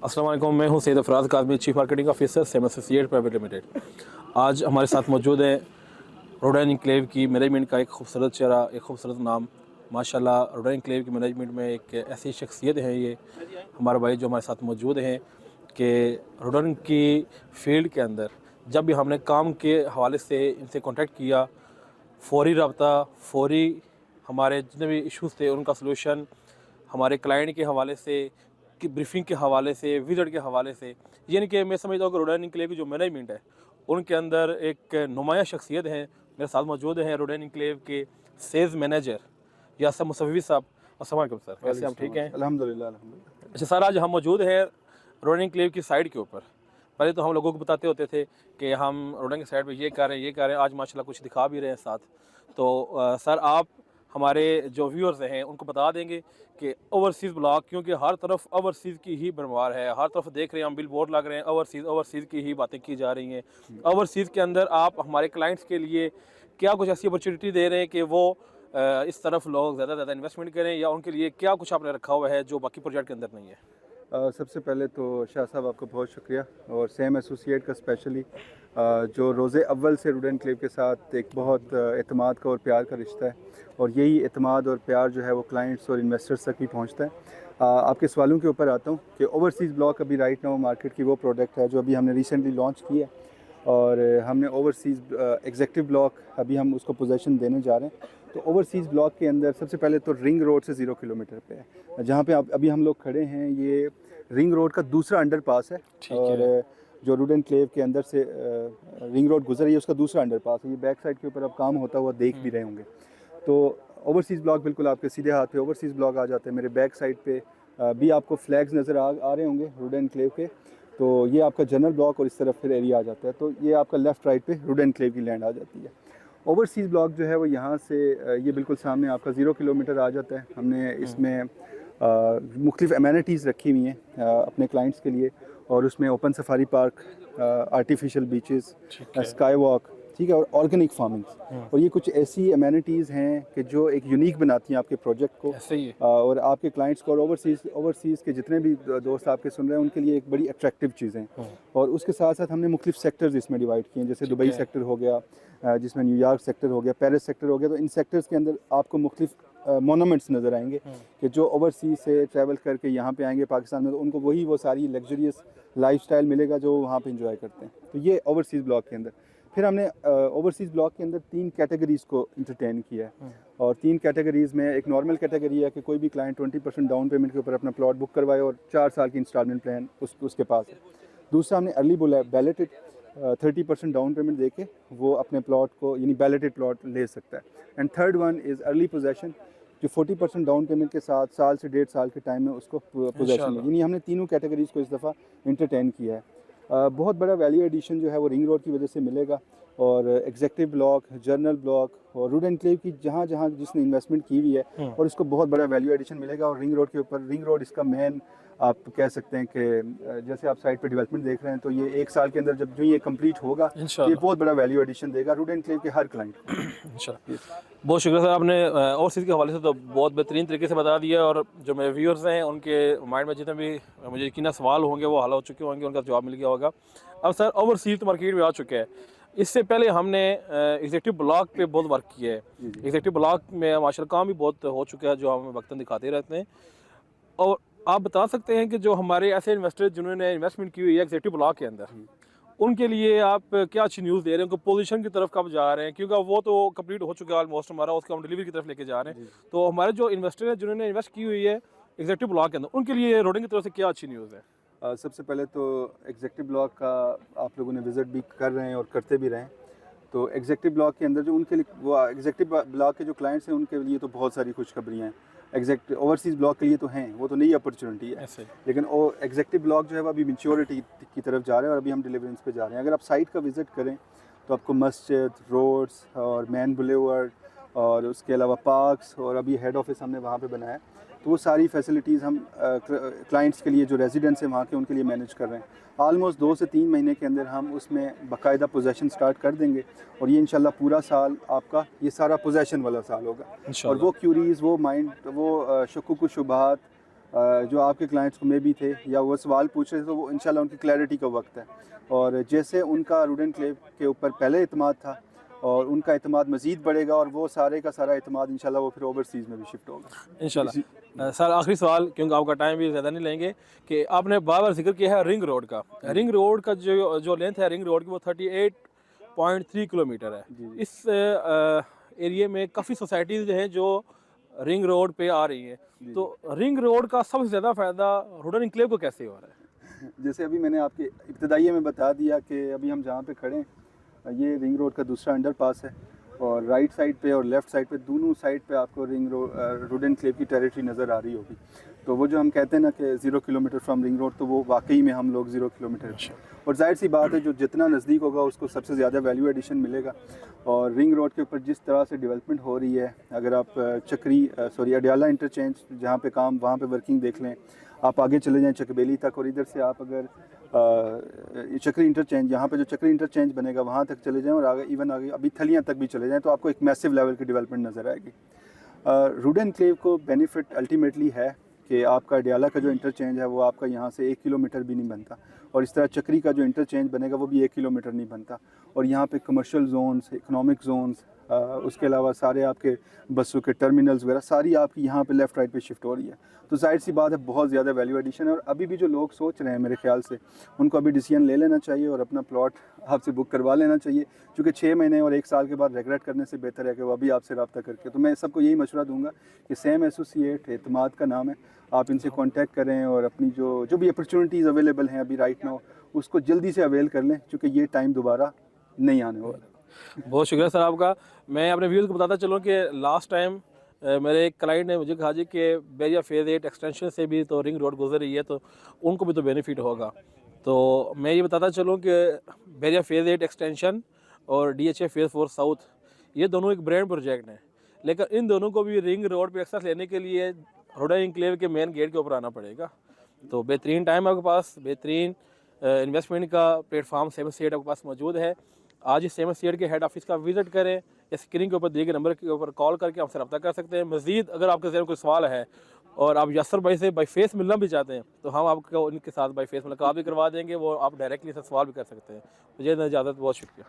अस्सलाम वालेकुम, मैं हूं Syed Afraz Kazmi, chief marketing officer same associate private limited. आज हमारे साथ मौजूद है रोडन इनक्लेव की मैनेजमेंट का एक खूबसूरत चेहरा, एक खूबसूरत नाम। माशाल्लाह रोडन इनक्लेव की मैनेजमेंट में एक ऐसी शख्सियत है ये हमारे भाई जो हमारे साथ मौजूद हैं कि रोडन की फील्ड के अंदर जब भी हमने काम के हवाले से इनसे कॉन्टेक्ट किया, फौरी रब्ता, फौरी हमारे जितने भी इश्यूज़ थे उनका सलूशन, हमारे क्लाइंट के हवाले से, कि ब्रीफिंग के हवाले से, विज़िट के हवाले से, यानी कि मैं समझता हूँ कि रोडन इनक्लेव की जो मैनेजमेंट है उनके अंदर एक नुमाया शख्सियत है। मेरे साथ मौजूद हैं रोडन इनक्लेव के सेल्स मैनेजर यासर मुसव्वी साहब। अस्सलाम वालेकुम सर, कैसे हम ठीक हैं? अल्हम्दुलिल्लाह अल्हम्दुलिल्लाह। अच्छा सर, आज हम मौजूद हैं रोडन इनक्लेव की साइड के ऊपर। पहले तो हम लोगों को बताते होते थे कि हम रोडन की साइड पे ये कर रहे हैं, ये कर रहे हैं। आज माशाल्लाह कुछ दिखा भी रहे हैं साथ। तो सर आप हमारे जो व्यूअर्स हैं उनको बता देंगे कि ओवरसीज़ ब्लॉक, क्योंकि हर तरफ ओवरसीज़ की ही भरमार है, हर तरफ देख रहे हैं हम बिल बोर्ड लग रहे हैं, ओवरसीज़ की ही बातें की जा रही हैं। ओवरसीज़ के अंदर आप हमारे क्लाइंट्स के लिए क्या कुछ ऐसी अपॉर्चुनिटी दे रहे हैं कि वो इस तरफ लोग ज़्यादा इन्वेस्टमेंट करें, या उनके लिए क्या कुछ आपने रखा हुआ है जो बाकी प्रोजेक्ट के अंदर नहीं है? सबसे पहले तो शाह साहब आपको बहुत शुक्रिया, और सेम एसोसिएट का स्पेशली जो रोज़े अव्वल से रोडन इनक्लेव के साथ एक बहुत एतमाद का और प्यार का रिश्ता है, और यही एतमाद और प्यार जो है वो क्लाइंट्स और इन्वेस्टर्स तक भी पहुंचता है। आपके सवालों के ऊपर आता हूं कि ओवरसीज़ ब्लॉक अभी राइट नाउ मार्केट की वो प्रोडक्ट है जो अभी हमने रिसेंटली लॉन्च किया है, और हमने ओवरसीज़ एग्जेक्टिव ब्लॉक अभी हम उसको पोजेसन देने जा रहे हैं। तो ओवरसीज़ ब्लॉक के अंदर सबसे पहले तो रिंग रोड से 0 किलोमीटर पे है, जहाँ पे अभी हम लोग खड़े हैं। ये रिंग रोड का दूसरा अंडरपास है, और जो रोडन इनक्लेव के अंदर से रिंग रोड गुजर रही है उसका दूसरा अंडरपास है। ये बैक साइड के ऊपर अब काम होता हुआ देख भी रहे होंगे। तो ओवरसीज़ ब्लॉक बिल्कुल आपके सीधे हाथ पे ओवरसीज़ ब्लॉक आ जाते हैं। मेरे बैक साइड पे भी आपको फ्लैग्स नज़र आ रहे होंगे रोडन इनक्लेव के। तो ये आपका जनरल ब्लॉक, और इस तरफ फिर एरिया आ जाता है। तो ये आपका लेफ़्ट राइट पे रोडन इनक्लेव की लैंड आ जाती है। ओवरसीज़ ब्लॉक जो है वो यहाँ से ये बिल्कुल सामने आपका 0 किलोमीटर आ जाता है। हमने इसमें मुख्तलिफ़ एमेनिटीज़ रखी हुई हैं अपने क्लाइंट्स के लिए, और उसमें open safari park, artificial beaches, sky walk, ठीक है, और ऑर्गेनिक फार्मिंग। और ये कुछ ऐसी एमेनिटीज़ हैं कि जो एक यूनिक बनाती हैं आपके प्रोजेक्ट को, और आपके क्लाइंट्स को, और ओवरसीज़ के जितने भी दोस्त आपके सुन रहे हैं उनके लिए एक बड़ी अट्रैक्टिव चीज़ें। और उसके साथ साथ हमने मुख्तलिफ सेक्टर्स इसमें डिवाइड किए हैं, जैसे दुबई सेक्टर हो गया, जिसमें न्यूयॉर्क सेक्टर हो गया, पेरिस सेक्टर हो गया। तो इन सेक्टर्स के अंदर आपको मुख्तलिफ मोनूमेंट्स नज़र आएंगे कि जो ओवरसीज़ से ट्रैवल करके यहाँ पे आएंगे पाकिस्तान में, तो उनको वो सारी लग्जरियस लाइफस्टाइल मिलेगा जो वहाँ पे इंजॉय करते हैं। तो ये ओवरसीज़ ब्लॉक के अंदर। फिर हमने ओवरसीज़ ब्लॉक के अंदर 3 कैटेगरीज़ को इंटरटेन किया है, और 3 कैटेगरीज़ में एक नॉर्मल कैटेगरी है कि कोई भी क्लाइंट 20% डाउन पेमेंट के ऊपर अपना प्लॉट बुक करवाए, और 4 साल की इंस्टॉलमेंट प्लान उसके पास है। दूसरा हमने अर्ली बैलेटेड 30% डाउन पेमेंट देके वो अपने प्लॉट को, यानी बैलेटेड प्लॉट ले सकता है। And third one is early possession, जो 40% डाउन पेमेंट के साथ साल से 1.5 साल के टाइम में उसको पोजेसन में। यानी हमने तीनों कैटेगरीज़ को इस दफ़ा इंटरटेन किया है। बहुत बड़ा वैल्यू एडिशन जो है वो रिंग रोड की वजह से मिलेगा, और एग्जेक्टिव ब्लॉक, जर्नल ब्लॉक, और रोडन इनक्लेव की जहाँ जहाँ जिसने इन्वेस्टमेंट की हुई है, और इसको बहुत बड़ा वैल्यू एडिशन मिलेगा। और रिंग रोड के ऊपर, रिंग रोड इसका मेन, आप कह सकते हैं कि जैसे आप साइट पे डेवलपमेंट देख रहे हैं, तो ये 1 साल के अंदर जब जो ये कंप्लीट होगा, ये बहुत बड़ा वैल्यू एडिशन देगा रोडन इनक्लेव के हर क्लाइंट को। बहुत शुक्रिया सर, आपने ओवरसीज़ के हवाले से तो बहुत बेहतरीन तरीके से बता दिया, और जो मेरे व्यूअर्स हैं उनके माइंड में जितने भी मुझे यकीन सवाल होंगे वो हल हो चुके होंगे, उनका जवाब मिल गया होगा। अब सर ओवरसीज़ तो मार्केट में आ चुके हैं, इससे पहले हमने एग्जेक्टिव ब्लॉक पे बहुत वर्क किया है। एग्जेक्टिव ब्लॉक में माशाल्लाह काम भी बहुत हो चुका है, जो हम वक्तन दिखाते रहते हैं। और आप बता सकते हैं कि जो हमारे ऐसे इन्वेस्टर जिन्होंने इन्वेस्टमेंट की हुई है एग्जेक्टिव ब्लॉक के अंदर, उनके लिए आप क्या अच्छी न्यूज़ दे रहे हैं? उनको पोजीशन की तरफ कब जा रहे हैं? क्योंकि वो तो कंप्लीट हो चुका है ऑलमोस्ट हमारा, उसको हम डिलीवरी की तरफ लेके जा रहे हैं। तो हमारे जो इन्वेस्टर हैं जिन्होंने इन्वेस्ट की हुई है एग्जेक्टिव ब्लॉक के अंदर, उनके लिए रोडिंग की तरफ से क्या अच्छी न्यूज़ है? सबसे पहले तो एग्जेक्टिव ब्लॉक का आप लोगों ने विज़िट भी कर रहे हैं और करते भी रहें। तो एग्जेक्टिव ब्लॉक के अंदर जो उनके लिए, वो एग्जेक्टिव ब्लॉक के जो क्लाइंट्स हैं उनके लिए तो बहुत सारी खुशखबरियाँ हैं। ओवरसीज़ ब्लॉक के लिए तो हैं, वो तो नई अपॉर्चुनिटी है, लेकिन वो एग्जेक्टिव ब्लॉक जो है वो अभी मैच्योरिटी की तरफ जा रहे हैं, और अभी हम डिलीवरेंस पे जा रहे हैं। अगर आप साइट का विज़िट करें तो आपको मस्जिद, रोड्स, और मैन बुलेवर्ड, और उसके अलावा पार्क्स, और अभी हेड ऑफिस हमने वहाँ पे बनाया है। तो वो सारी फैसिलिटीज़ हम क्लाइंट्स के लिए, जो रेजिडेंट्स हैं वहाँ के, उनके लिए मैनेज कर रहे हैं। ऑलमोस्ट 2 से 3 महीने के अंदर हम उसमें बाकायदा पोजेसन स्टार्ट कर देंगे, और ये इंशाल्लाह पूरा साल आपका ये सारा पोजेसन वाला साल होगा। और वो क्यूरीज़, वो माइंड, वो शक्कुक शुबहात, जो आपके क्लाइंट्स को मे भी थे या वो सवाल पूछ रहे थे, तो वो इंशाल्लाह उनकी क्लैरिटी का वक्त है। और जैसे उनका रूड एनक्लेव के ऊपर पहले एतमाद था और उनका एतमाद मज़ीद बढ़ेगा और वो सारे का सारा एतमाद इंशाल्लाह वो फिर ओवरसीज़ में भी शिफ्ट होगा इंशाल्लाह। सर आखिरी सवाल, क्योंकि आपका टाइम भी ज़्यादा नहीं लेंगे, कि आपने बार बार जिक्र किया है रिंग रोड का। रिंग रोड का जो लेंथ है रिंग रोड की वो 38.3 किलोमीटर है। इस एरिया में काफ़ी सोसाइटीज़ जो हैं जो रिंग रोड पे आ रही हैं, तो रिंग रोड का सबसे ज़्यादा फ़ायदा रूडन इनक्लेव को कैसे हो रहा है? जैसे अभी मैंने आपके इब्तदाइये में बता दिया कि अभी हम जहाँ पे खड़े हैं ये रिंग रोड का दूसरा अंडरपास है और राइट साइड पे और लेफ़्ट साइड पे दोनों साइड पे आपको रिंग रूड एनक्लेव की टेरिटरी नज़र आ रही होगी। तो वो जो हम कहते हैं ना कि 0 किलोमीटर फ्रॉम रिंग रोड, तो वो वाकई में हम लोग 0 किलोमीटर हैं। और जाहिर सी बात है जो जितना नज़दीक होगा उसको सबसे ज़्यादा वैल्यू एडिशन मिलेगा। और रिंग रोड के ऊपर जिस तरह से डेवलपमेंट हो रही है, अगर आप अडियाला इंटरचेंज जहाँ पे काम वहाँ पे वर्किंग देख लें, आप आगे चले जाएँ चकबेली तक, और इधर से आप अगर चक्री इंटरचेंज, यहाँ पे जो चक्री इंटरचेंज बनेगा वहाँ तक चले जाएँ और आगे इवन आगे अभी थलियाँ तक भी चले जाएँ, तो आपको एक मैसिव लेवल की डेवलपमेंट नज़र आएगी। रूड एनक्लेव को बेनिफिट अल्टीमेटली है कि आपका अडियाला का जो इंटरचेंज है वो आपका यहाँ से 1 किलोमीटर भी नहीं बनता, और इस तरह चक्री का जो इंटरचेंज बनेगा वो भी 1 किलोमीटर नहीं बनता। और यहाँ पे कमर्शियल जोन्स, इकोनॉमिक जोन्स, उसके अलावा सारे आपके बसों के टर्मिनल्स वगैरह सारी आपकी यहाँ पे लेफ़्ट राइट पे शिफ्ट हो रही है। तो जाहिर सी बात है बहुत ज़्यादा वैल्यू एडिशन है। और अभी भी जो लोग सोच रहे हैं मेरे ख्याल से उनको अभी डिसीजन ले लेना चाहिए और अपना प्लॉट आपसे बुक करवा लेना चाहिए, क्योंकि 6 महीने और 1 साल के बाद रिग्रेट करने से बेहतर है कि वो अभी आपसे रब्ता करके। तो मैं सबको यही मशवरा दूंगा कि सेम एसोसिएट एतमाद का नाम है, आप इनसे कांटेक्ट करें और अपनी जो भी अपॉर्चुनिटीज़ अवेलेबल हैं अभी राइट नाउ उसको जल्दी से अवेल कर लें, क्योंकि ये टाइम दोबारा नहीं आने वाला। बहुत शुक्रिया सर आपका। मैं अपने व्यूअर्स को बताता चलूँ कि लास्ट टाइम मेरे एक क्लाइंट ने मुझे कहा जी कि बैरिया फेज़ 8 एक्सटेंशन से भी तो रिंग रोड गुजर रही है, तो उनको भी तो बेनिफिट होगा। तो मैं ये बताता चलूँ कि बैरिया फेज़ 8 एक्सटेंशन और DHA फेज़ 4 साउथ ये दोनों एक ब्रांड प्रोजेक्ट हैं, लेकिन इन दोनों को भी रिंग रोड पे एक्सेस लेने के लिए रोडन एनक्लेव के मेन गेट के ऊपर आना पड़ेगा। तो बेहतरीन टाइम आपके पास, बेहतरीन इन्वेस्टमेंट का प्लेटफॉर्म सेवन सीएट आपके पास मौजूद है। आज इस सेवन सीएट के हेड ऑफिस का विजिट करें या स्क्रीन के ऊपर दिए गए नंबर के ऊपर कॉल करके हमसे रब्ता कर सकते हैं। मज़ीद अगर आपके ज़हन में कोई सवाल है और आप यासर भाई से बाई फेस मिलना भी चाहते हैं तो हम आपको उनके साथ बाई फेस मुलाकात भी करवा देंगे, वो आप डायरेक्टली से सवाल भी कर सकते हैं। मुझे इजाज़त, बहुत शुक्रिया।